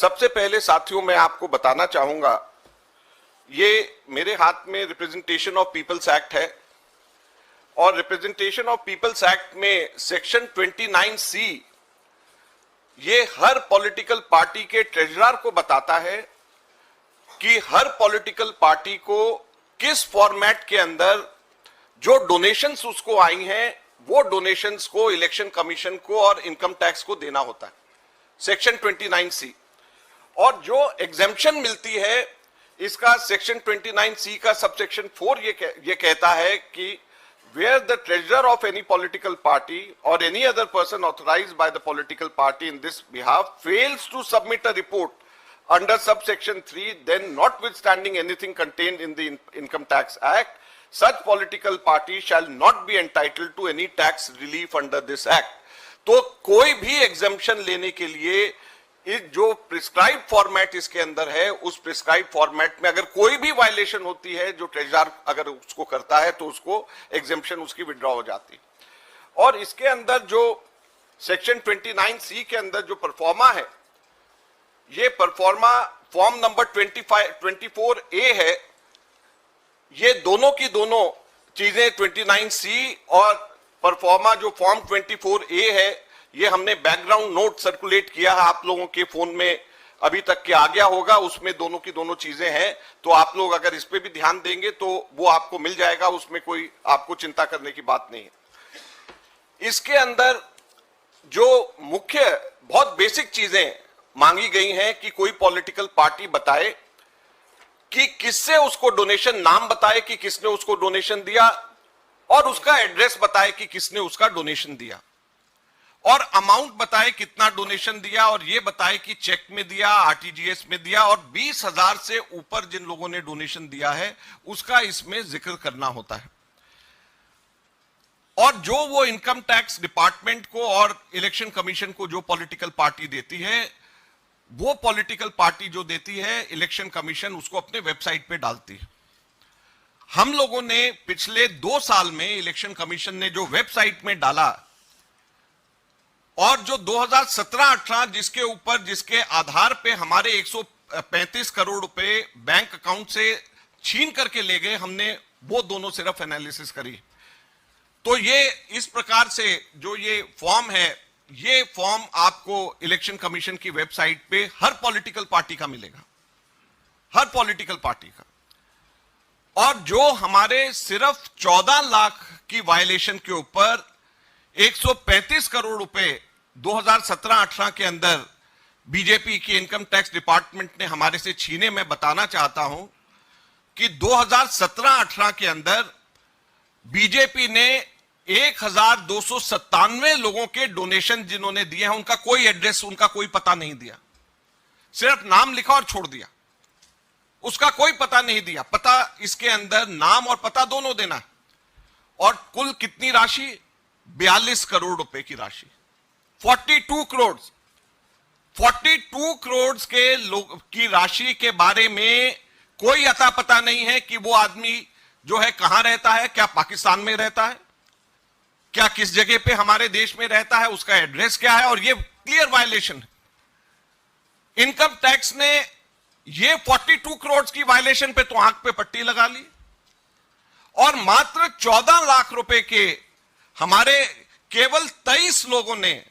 सबसे पहले साथियों मैं आपको बताना चाहूंगा, ये मेरे हाथ में रिप्रेजेंटेशन ऑफ पीपल्स एक्ट है और रिप्रेजेंटेशन ऑफ पीपल्स एक्ट में सेक्शन 29C ये हर पॉलिटिकल पार्टी के ट्रेजरर को बताता है कि हर पॉलिटिकल पार्टी को किस फॉर्मेट के अंदर जो डोनेशंस उसको आई हैं वो डोनेशंस को इलेक्शन कमीशन को और इनकम टैक्स को देना होता है, सेक्शन 29C। और जो एग्जेम्पशन मिलती है इसका सेक्शन 29C का सबसेक्शन 4 ये कहता है कि where the treasurer of any political party or any other person authorized by the political party in this behalf fails to submit a report under subsection 3, then notwithstanding anything contained in the Income Tax Act, such political party shall not be entitled to any tax relief under this act. तो कोई भी exemption लेने के लिए इस जो prescribe format इसके अंदर है उस प्रिस्क्राइब फॉर्मेट में अगर कोई भी वायलेशन होती है जो ट्रेजरर अगर उसको करता है तो उसको एग्जेम्पशन उसकी विड्रॉ हो जाती है। और इसके अंदर जो सेक्शन 29C के अंदर जो परफॉर्मा है, ये परफॉर्मा फॉर्म नंबर 24A है। ये दोनों की दोनों चीजें 29C और परफॉर्मा जो फॉर्म 24A है ये हमने बैकग्राउंड नोट सर्कुलेट किया है, आप लोगों के फोन में अभी तक के आ गया होगा, उसमें दोनों की दोनों चीजें हैं। तो आप लोग अगर इस पे भी ध्यान देंगे तो वो आपको मिल जाएगा, उसमें कोई आपको चिंता करने की बात नहीं है। इसके अंदर जो मुख्य बहुत बेसिक चीजें मांगी गई हैं कि कोई पॉलिटिकल पार्टी बताए कि किससे उसको डोनेशन, नाम बताए कि किसने उसको डोनेशन दिया और उसका एड्रेस बताए कि किसने उसका डोनेशन दिया और अमाउंट बताए कितना डोनेशन दिया और ये बताए कि चेक में दिया, आरटीजीएस में दिया और 20,000 से ऊपर जिन लोगों ने डोनेशन दिया है उसका इसमें जिक्र करना होता है। और जो वो इनकम टैक्स डिपार्टमेंट को और इलेक्शन कमीशन को जो पॉलिटिकल पार्टी देती है, वो पॉलिटिकल पार्टी जो देती है इलेक्शन कमीशन उसको अपने वेबसाइट पे डालती है। हम लोगों ने पिछले 2 साल में इलेक्शन कमीशन ने जो वेबसाइट में डाला और जो 2017-18 जिसके ऊपर जिसके आधार पे हमारे 135 करोड़ रुपए बैंक अकाउंट से छीन करके ले गए, हमने वो दोनों सिर्फ एनालिसिस करी। तो ये इस प्रकार से जो ये फॉर्म है, ये फॉर्म आपको इलेक्शन कमीशन की वेबसाइट पे हर पॉलिटिकल पार्टी का मिलेगा, हर पॉलिटिकल पार्टी का। और जो हमारे सिर्फ 14 लाख की वायलेशन के ऊपर 135 करोड़ रुपए 2017-18 के अंदर बीजेपी की इनकम टैक्स डिपार्टमेंट ने हमारे से छीने, मैं बताना चाहता हूं कि 2017-18 के अंदर बीजेपी ने 1297 लोगों के डोनेशन जिन्होंने दिए हैं उनका कोई एड्रेस, उनका कोई पता नहीं दिया, सिर्फ नाम लिखा और छोड़ दिया, उसका कोई पता नहीं दिया। पता इसके अंदर नाम और पता दोनों देना। और कुल कितनी राशि? 42 करोड़ रुपए की राशि, 42 करोड़ के लोग की राशि के बारे में कोई अता पता नहीं है कि वो आदमी जो है कहां रहता है, क्या पाकिस्तान में रहता है, क्या किस जगह पे हमारे देश में रहता है, उसका एड्रेस क्या है। और ये क्लियर वायलेशन है। इनकम टैक्स ने ये 42 करोड़ की वायलेशन पे तो आंख पे पट्टी लगा ली और मात्र 14 लाख रुपए के हमारे केवल 23 लोगों ने,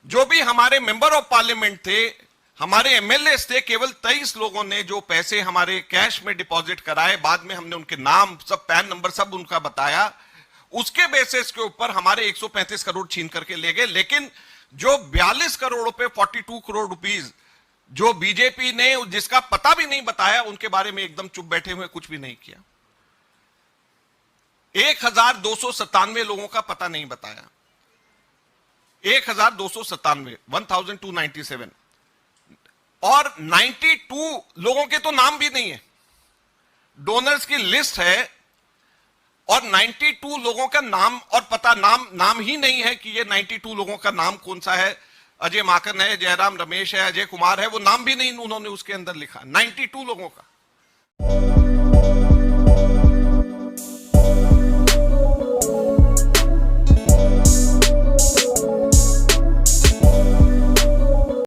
जो भी हमारे मेंबर ऑफ पार्लियामेंट थे, हमारे एमएलए थे, केवल 23 लोगों ने जो पैसे हमारे कैश में डिपॉजिट कराए, बाद में हमने उनके नाम सब, पैन नंबर सब उनका बताया, उसके बेसिस के ऊपर हमारे 135 करोड़ छीन करके ले गए। लेकिन जो 42 करोड़ रुपए, 42 करोड़ रुपीस जो बीजेपी ने जिसका पता भी नहीं बताया, उनके बारे में एकदम चुप बैठे हुए, कुछ भी नहीं किया। 1297 लोगों का पता नहीं बताया, 1297 और 92 लोगों के तो नाम भी नहीं है, डोनर्स की लिस्ट है और 92 लोगों का नाम और पता, नाम ही नहीं है कि ये 92 लोगों का नाम कौन सा है। अजय माकन है, जयराम रमेश है, अजय कुमार है, वो नाम भी नहीं उन्होंने उसके अंदर लिखा, 92 लोगों का।